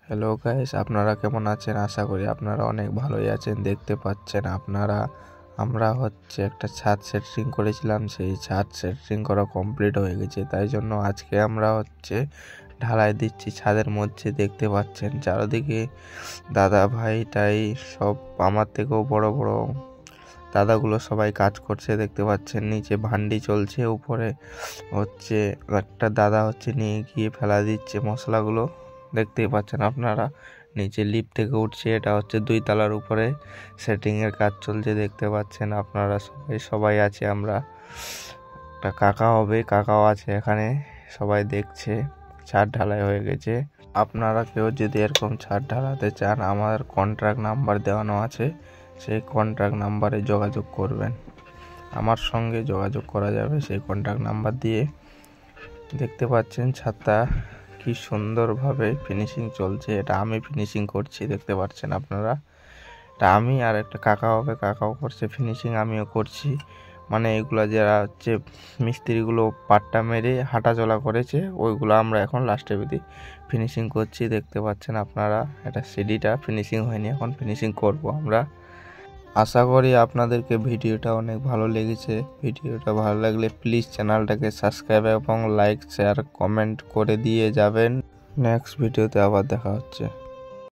Hello guys, আপনারা কেমন আছেন? আশা করি আপনারা অনেক ভালোই আছেন। দেখতে পাচ্ছেন আমরা একটা ছাদ সেটিং করেছিলাম, সেই ছাদ সেটিং করা কমপ্লিট হয়ে গেছে। তাই জন্য আজকে আমরা ঢালাই দিচ্ছি ছাদের মধ্যে। দেখতে পাচ্ছেন চারিদিকে দাদা ভাইটাই সব, আমার থেকেও বড় বড় দাদাগুলো সবাই কাজ করছে। দেখতে পাচ্ছেন নিচে ভান্ডি চলছে, উপরে একটা দাদা নিয়ে গিয়ে ফেলা দিচ্ছে মশলাগুলো। দেখতেই পাচ্ছেন আপনারা নিচে লিফট থেকে উঠছে, এটা 2 তলার উপরে সেটিং এর কাজ চলছে। দেখতে পাচ্ছেন আপনারা সবাই আছে, আমরা একটা কাকাও আছে এখানে, সবাই দেখছে। ছাদ ঢালাই হয়ে গেছে। আপনারা কেউ যদি এরকম ছাদ ঢালাতে চান, আমার কন্ট্রাক্ট নাম্বার দেওয়ানো আছে, সেই কন্ট্রাক্ট নাম্বারে যোগাযোগ করবেন। আমার সঙ্গে যোগাযোগ করা যাবে সেই কন্ট্রাক্ট নাম্বার দিয়ে। দেখতে পাচ্ছেন ছাদটা কি সুন্দরভাবে ফিনিশিং চলছে। এটা আমি ফিনিশিং করছি, দেখতে পাচ্ছেন আপনারা। এটা আমি আর একটা কাকাও করছে ফিনিশিং, আমিও করছি। মানে এগুলো যারা মিস্ত্রিগুলো পাট্টা মেরে হাঁটাচলা করেছে, ওইগুলো আমরা এখন লাস্টে ফিনিশিং করছি। দেখতে পাচ্ছেন আপনারা, এটা সিঁড়িটা ফিনিশিং হয়নি, এখন ফিনিশিং করব আমরা। আশা করি আপনাদেরকে ভিডিওটা অনেক ভালো লেগেছে। ভিডিওটা ভালো লাগলে প্লিজ চ্যানেলটাকে সাবস্ক্রাইব এবং লাইক শেয়ার কমেন্ট করে দিয়ে যাবেন। নেক্সট ভিডিওতে আবার দেখা হচ্ছে।